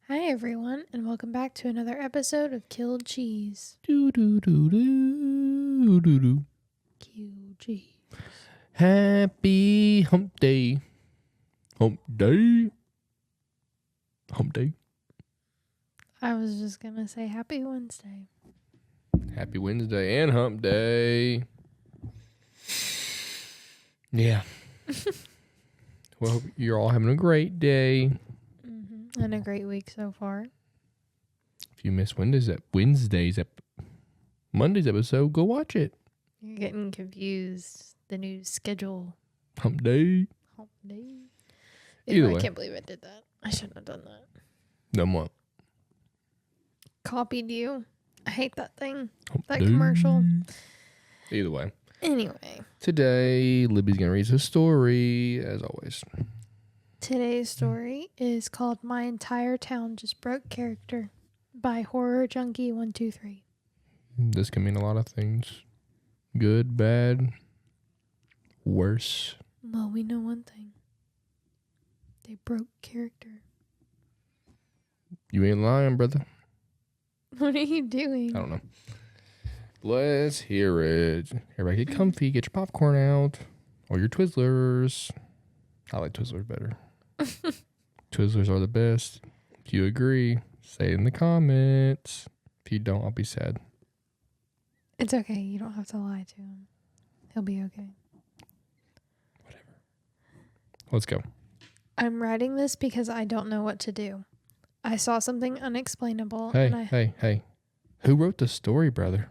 Hi everyone, and welcome back to another episode of Killed Cheese. Do do do do do do. Killed Cheese. Happy hump day. Hump day. Hump day. I was just gonna say Happy Wednesday. Happy Wednesday and hump day. Yeah. Well, hope you're all having a great day. And a great week so far. If you missed Monday's episode, go watch it. You're getting confused. The new schedule. Hump day. Hump day. Either I way. can't believe I did that. I shouldn't have done that. No more. Copied you. I hate that thing. Hump That day. commercial. Either way. Anyway. Today, Libby's going to read us a story, as always. Today's story is called My Entire Town Just Broke Character by Horror Junkie 123. This can mean a lot of things. Good, bad, worse. Well, we know one thing. They broke character. You ain't lying, brother. What are you doing? I don't know. Let's hear it. Everybody get comfy. Get your popcorn out. Or your Twizzlers. I like Twizzlers better. Twizzlers are the best. If you agree, say it in the comments. If you don't, I'll be sad. It's okay. You don't have to lie to him. He'll be okay. Whatever. Let's go. I'm writing this because I don't know what to do. I saw something unexplainable. Hey. Who wrote the story, brother?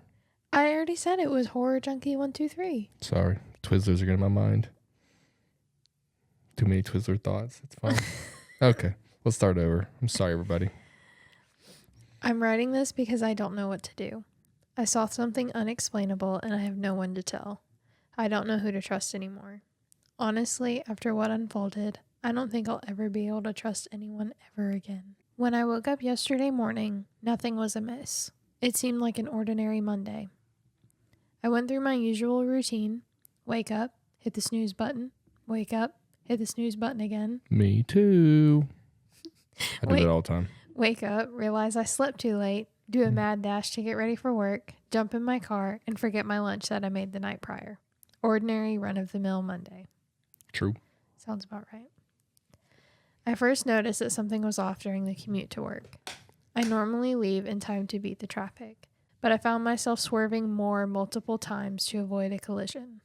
I already said it was Horror Junkie 123. Sorry. Twizzlers are getting in my mind. Too many Twizzler thoughts. It's fine. Okay. Let's start over. I'm sorry, everybody. I'm writing this because I don't know what to do. I saw something unexplainable and I have no one to tell. I don't know who to trust anymore. Honestly, after what unfolded, I don't think I'll ever be able to trust anyone ever again. When I woke up yesterday morning, nothing was amiss. It seemed like an ordinary Monday. I went through my usual routine. Wake up, hit the snooze button. Wake up, hit the snooze button again. Me too. I do that all the time. Wake up, realize I slept too late, do a mad dash to get ready for work, jump in my car, and forget my lunch that I made the night prior. Ordinary run-of-the-mill Monday. True. Sounds about right. I first noticed that something was off during the commute to work. I normally leave in time to beat the traffic, but I found myself swerving multiple times to avoid a collision.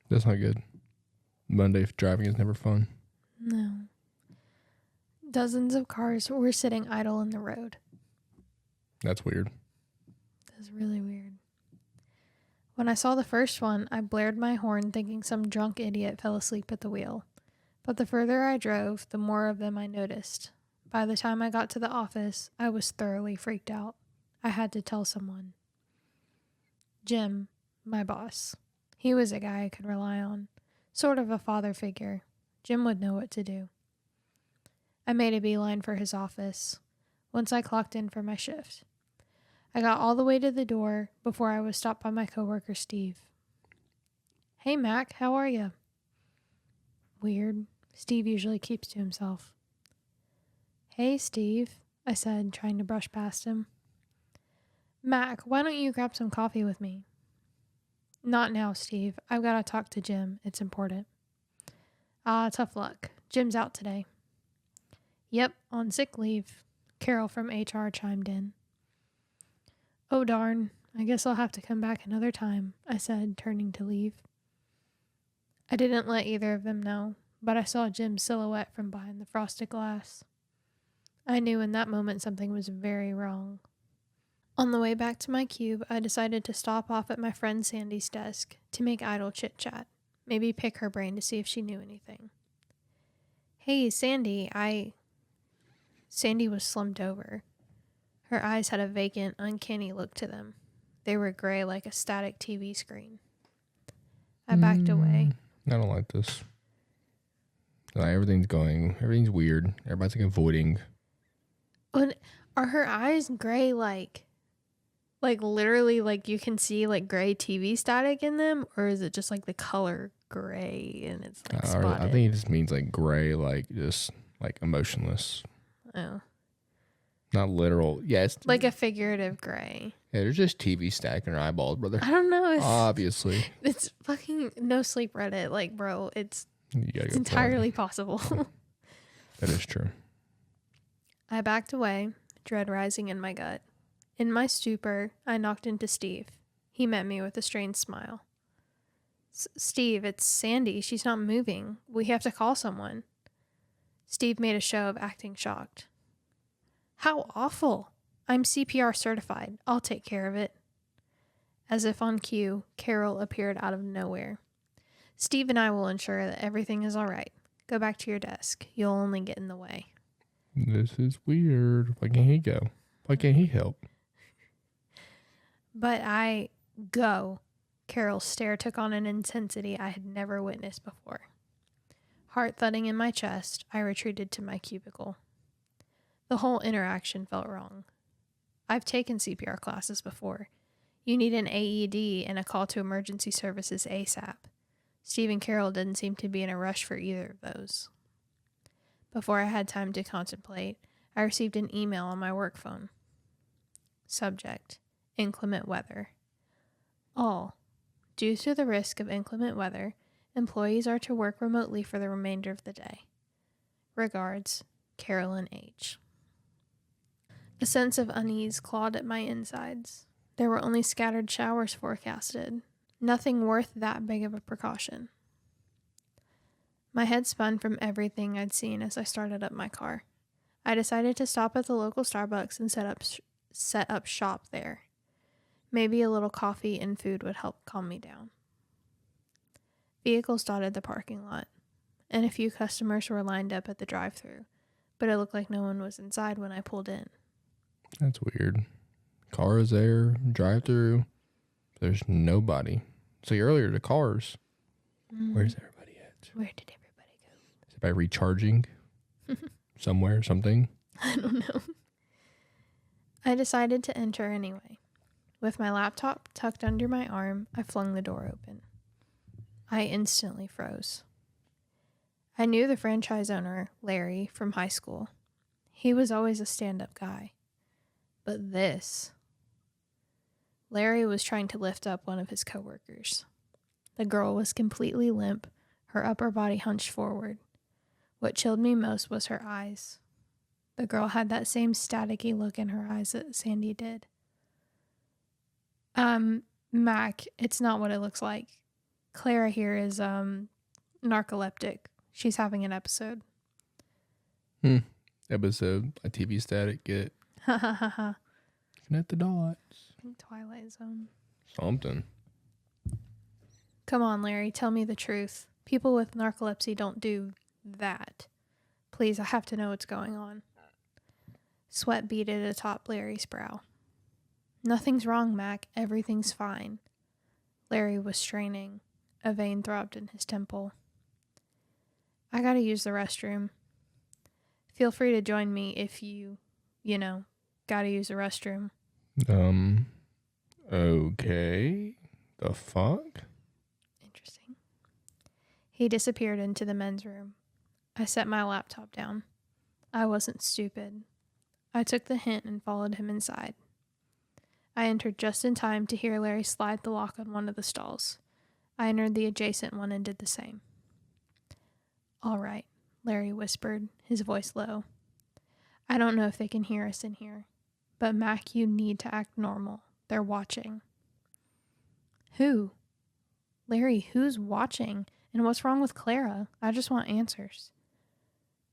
That's not good. Monday driving is never fun. No. Dozens of cars were sitting idle in the road. That's weird. That's really weird. When I saw the first one, I blared my horn thinking some drunk idiot fell asleep at the wheel. But the further I drove, the more of them I noticed. By the time I got to the office, I was thoroughly freaked out. I had to tell someone. Jim, my boss. He was a guy I could rely on. Sort of a father figure. Jim would know what to do. I made a beeline for his office once I clocked in for my shift. I got all the way to the door before I was stopped by my coworker Steve. Hey Mac, how are you? Weird. Steve usually keeps to himself. Hey Steve, I said, trying to brush past him. Mac, why don't you grab some coffee with me? Not now, Steve. I've got to talk to Jim. It's important. Tough luck. Jim's out today. Yep, on sick leave. Carol from HR chimed in. Oh darn, I guess I'll have to come back another time, I said, turning to leave. I didn't let either of them know, but I saw Jim's silhouette from behind the frosted glass. I knew in that moment something was very wrong. On the way back to my cube, I decided to stop off at my friend Sandy's desk to make idle chit-chat, maybe pick her brain to see if she knew anything. Hey, Sandy, Sandy was slumped over. Her eyes had a vacant, uncanny look to them. They were gray like a static TV screen. I backed away. I don't like this. Everything's weird. Everybody's like avoiding. Are her eyes gray like literally like you can see like gray TV static in them? Or is it just like the color gray and it's like spotted? I think it just means like gray, like just like emotionless. Oh, Not literal. Yes. Like a figurative gray. Yeah, there's just TV stacking her eyeballs, brother. I don't know. Obviously. It's fucking no sleep Reddit. Like, bro, it's entirely possible. That is true. I backed away, dread rising in my gut. In my stupor, I knocked into Steve. He met me with a strained smile. Steve, it's Sandy. She's not moving. We have to call someone. Steve made a show of acting shocked. How awful. I'm CPR certified. I'll take care of it. As if on cue, Carol appeared out of nowhere. Steve and I will ensure that everything is all right. Go back to your desk. You'll only get in the way. This is weird. Why can't he go? Why can't he help? But I go. Carol's stare took on an intensity I had never witnessed before. Heart thudding in my chest, I retreated to my cubicle. The whole interaction felt wrong. I've taken CPR classes before. You need an AED and a call to emergency services ASAP. Steve and Carol didn't seem to be in a rush for either of those. Before I had time to contemplate, I received an email on my work phone. Subject: inclement weather. All. Due to the risk of inclement weather, employees are to work remotely for the remainder of the day. Regards, Carolyn H. A sense of unease clawed at my insides. There were only scattered showers forecasted. Nothing worth that big of a precaution. My head spun from everything I'd seen as I started up my car. I decided to stop at the local Starbucks and set up shop there. Maybe a little coffee and food would help calm me down. Vehicles dotted the parking lot, and a few customers were lined up at the drive-thru, but it looked like no one was inside when I pulled in. That's weird. Car is there, drive-thru. There's nobody. So earlier, the cars. Where's everybody at? Where did everybody go? Is it by recharging? Somewhere, something? I don't know. I decided to enter anyway. With my laptop tucked under my arm, I flung the door open. I instantly froze. I knew the franchise owner, Larry, from high school. He was always a stand-up guy. But this... Larry was trying to lift up one of his coworkers. The girl was completely limp, her upper body hunched forward. What chilled me most was her eyes. The girl had that same staticky look in her eyes that Sandy did. Mac, it's not what it looks like. Clara here is, narcoleptic. She's having an episode. Episode, a TV static, get. Ha ha ha ha. Connect the dots. Twilight Zone. Something. Come on, Larry, tell me the truth. People with narcolepsy don't do that. Please, I have to know what's going on. Sweat beaded atop Larry's brow. Nothing's wrong, Mac. Everything's fine. Larry was straining. A vein throbbed in his temple. I gotta use the restroom. Feel free to join me if you gotta use the restroom. Okay. The fuck? Interesting. He disappeared into the men's room. I set my laptop down. I wasn't stupid. I took the hint and followed him inside. I entered just in time to hear Larry slide the lock on one of the stalls. I entered the adjacent one and did the same. All right, Larry whispered, his voice low. I don't know if they can hear us in here, but Mac, you need to act normal. They're watching. Who? Larry, who's watching? And what's wrong with Clara? I just want answers.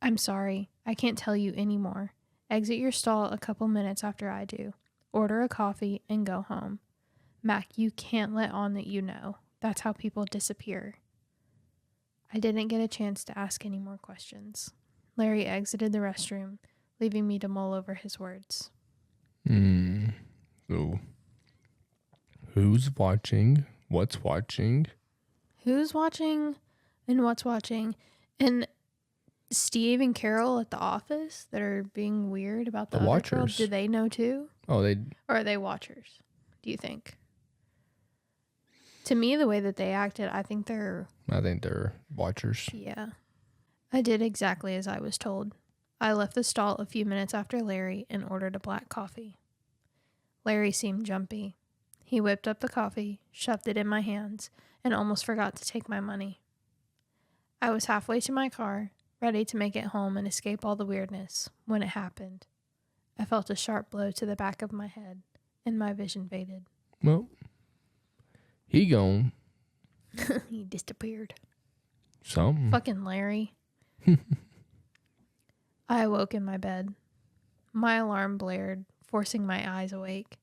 I'm sorry. I can't tell you anymore. Exit your stall a couple minutes after I do. Order a coffee and go home. Mac, you can't let on that you know. That's how people disappear. I didn't get a chance to ask any more questions. Larry exited the restroom, leaving me to mull over his words. So, who's watching? What's watching? Who's watching and what's watching? And Steve and Carol at the office that are being weird about the other watchers. girl, do they know too? Oh, they... Or are they watchers, do you think? To me, the way that they acted, I think they're watchers. Yeah. I did exactly as I was told. I left the stall a few minutes after Larry and ordered a black coffee. Larry seemed jumpy. He whipped up the coffee, shoved it in my hands, and almost forgot to take my money. I was halfway to my car, ready to make it home and escape all the weirdness, when it happened. I felt a sharp blow to the back of my head, and my vision faded. Well, he gone. He disappeared. Something. Fucking Larry. I awoke in my bed. My alarm blared, forcing my eyes awake.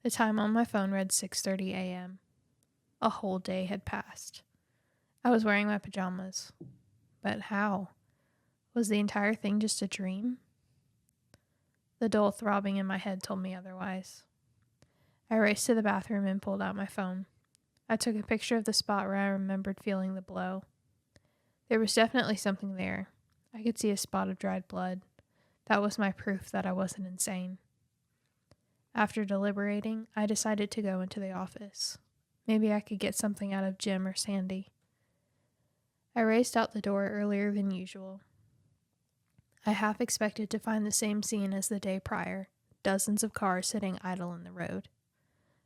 The time on my phone read 6:30 a.m. A whole day had passed. I was wearing my pajamas. But how? Was the entire thing just a dream? The dull throbbing in my head told me otherwise. I raced to the bathroom and pulled out my phone. I took a picture of the spot where I remembered feeling the blow. There was definitely something there. I could see a spot of dried blood. That was my proof that I wasn't insane. After deliberating, I decided to go into the office. Maybe I could get something out of Jim or Sandy. I raced out the door earlier than usual. I half expected to find the same scene as the day prior, dozens of cars sitting idle in the road.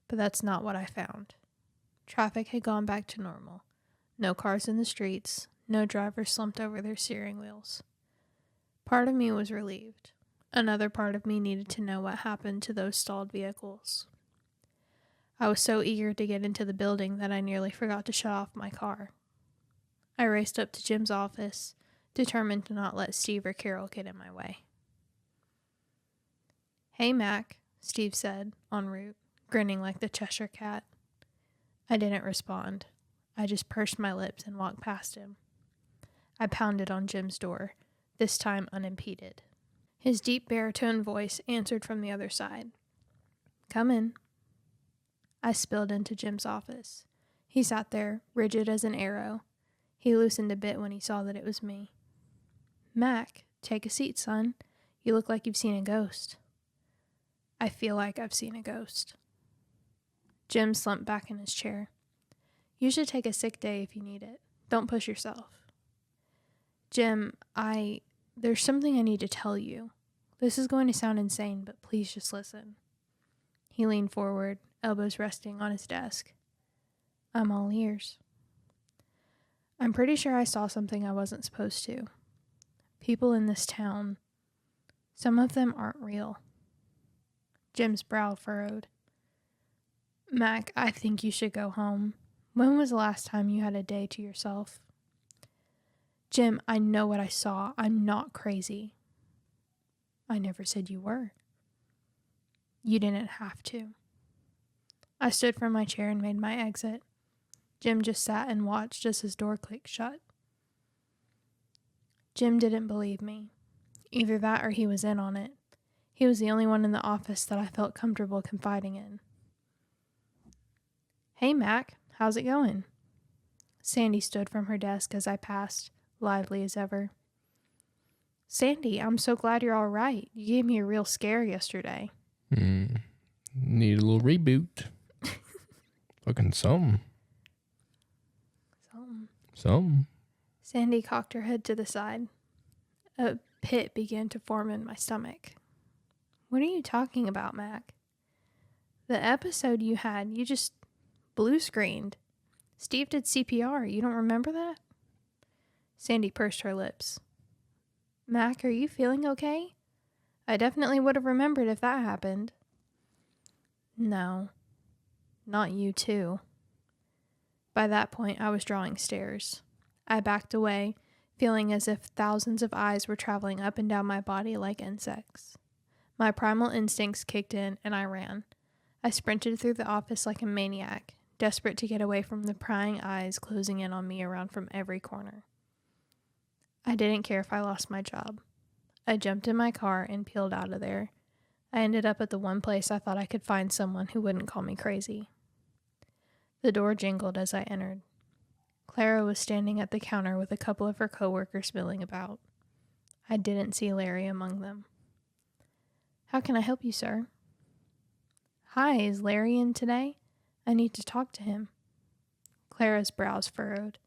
But that's not what I found. Traffic had gone back to normal. No cars in the streets, no drivers slumped over their steering wheels. Part of me was relieved. Another part of me needed to know what happened to those stalled vehicles. I was so eager to get into the building that I nearly forgot to shut off my car. I raced up to Jim's office, determined to not let Steve or Carol get in my way. "Hey, Mac," Steve said, en route, grinning like the Cheshire Cat. I didn't respond. I just pursed my lips and walked past him. I pounded on Jim's door, this time unimpeded. His deep baritone voice answered from the other side. "Come in." I spilled into Jim's office. He sat there, rigid as an arrow. He loosened a bit when he saw that it was me. "Mac, take a seat, son. You look like you've seen a ghost." "I feel like I've seen a ghost." Jim slumped back in his chair. "You should take a sick day if you need it. Don't push yourself." "Jim, there's something I need to tell you. This is going to sound insane, but please just listen." He leaned forward, elbows resting on his desk. "I'm all ears." "I'm pretty sure I saw something I wasn't supposed to. People in this town, some of them aren't real." Jim's brow furrowed. "Mac, I think you should go home. When was the last time you had a day to yourself?" "Jim, I know what I saw. I'm not crazy." "I never said you were." "You didn't have to." I stood from my chair and made my exit. Jim just sat and watched as his door clicked shut. Jim didn't believe me. Either that or he was in on it. He was the only one in the office that I felt comfortable confiding in. "Hey, Mac, how's it going?" Sandy stood from her desk as I passed, lively as ever. "Sandy, I'm so glad you're all right. You gave me a real scare yesterday." Need a little reboot. Fucking something. Something. Sandy cocked her head to the side. A pit began to form in my stomach. "What are you talking about, Mac?" "The episode you had, you just blue screened. Steve did CPR. You don't remember that?" Sandy pursed her lips. "Mac, are you feeling okay? I definitely would have remembered if that happened." "No. Not you too." By that point, I was drawing stairs. I backed away, feeling as if thousands of eyes were traveling up and down my body like insects. My primal instincts kicked in, and I ran. I sprinted through the office like a maniac, desperate to get away from the prying eyes closing in on me around from every corner. I didn't care if I lost my job. I jumped in my car and peeled out of there. I ended up at the one place I thought I could find someone who wouldn't call me crazy. The door jingled as I entered. Clara was standing at the counter with a couple of her coworkers milling about. I didn't see Larry among them. "How can I help you, sir?" "Hi, is Larry in today? I need to talk to him." Clara's brows furrowed.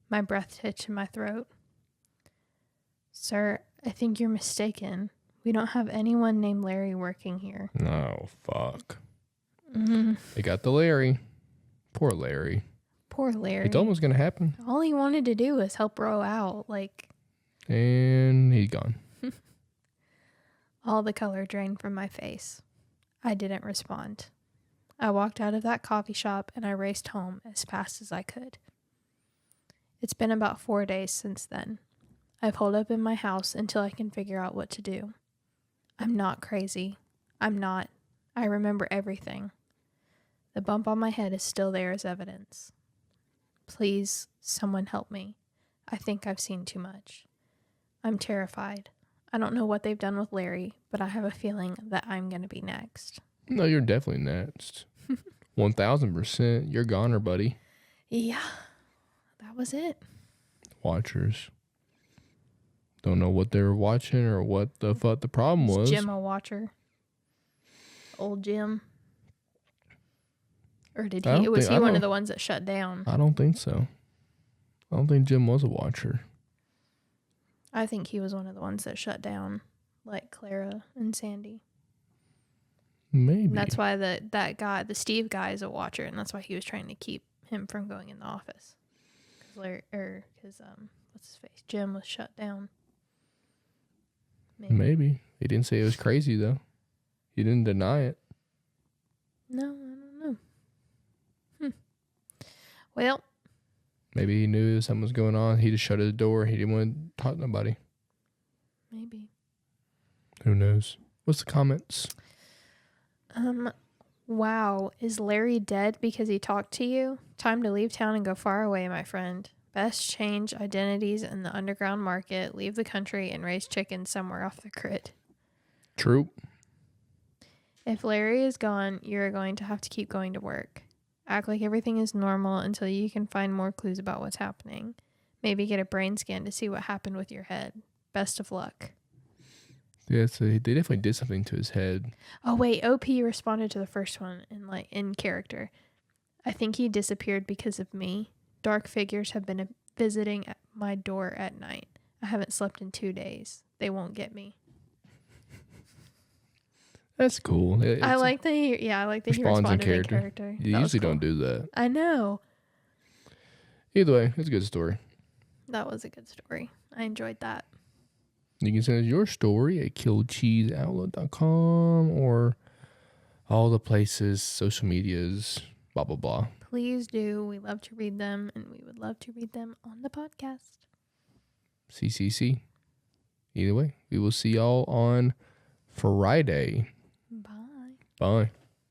My breath hitched in my throat. "Sir, I think you're mistaken. We don't have anyone named Larry working here. No, fuck. Mm-hmm. They got the Larry. Poor Larry. Poor Larry. He told him it was going to happen. All he wanted to do was help Ro out. And he's gone. All the color drained from my face. I didn't respond. I walked out of that coffee shop and I raced home as fast as I could. It's been about 4 days since then. I've holed up in my house until I can figure out what to do. I'm not crazy. I'm not. I remember everything. The bump on my head is still there as evidence. Please, someone help me. I think I've seen too much. I'm terrified. I don't know what they've done with Larry, but I have a feeling that I'm going to be next. No, you're definitely next. 1000%. You're goner, buddy. Yeah, that was it. Watchers. Don't know what they were watching or what the fuck the problem was. Jim a watcher? Old Jim? Or was he one of the ones that shut down? I don't think so. I don't think Jim was a watcher. I think he was one of the ones that shut down, like Clara and Sandy. Maybe. And that's why that guy, the Steve guy, is a watcher, and that's why he was trying to keep him from going in the office. Because what's his face? Jim was shut down. Maybe. He didn't say it was crazy, though. He didn't deny it. No, I don't know. Well. Maybe he knew something was going on. He just shut his door. He didn't want to talk to nobody. Maybe. Who knows? What's the comments? Wow. Is Larry dead because he talked to you? Time to leave town and go far away, my friend. Best change identities in the underground market, leave the country, and raise chickens somewhere off the grid. True. If Larry is gone, you're going to have to keep going to work. Act like everything is normal until you can find more clues about what's happening. Maybe get a brain scan to see what happened with your head. Best of luck. Yeah, so they definitely did something to his head. Oh, wait. OP responded to the first one in character. I think he disappeared because of me. Dark figures have been visiting at my door at night. I haven't slept in 2 days. They won't get me. That's cool. I like that he responded in character. You usually don't do that. I know. Either way, it's a good story. That was a good story. I enjoyed that. You can send us your story at killedcheeseoutlet.com or all the places, social medias, blah, blah, blah. Please do. We love to read them, and we would love to read them on the podcast. CCC. Either way, we will see y'all on Friday. Bye. Bye.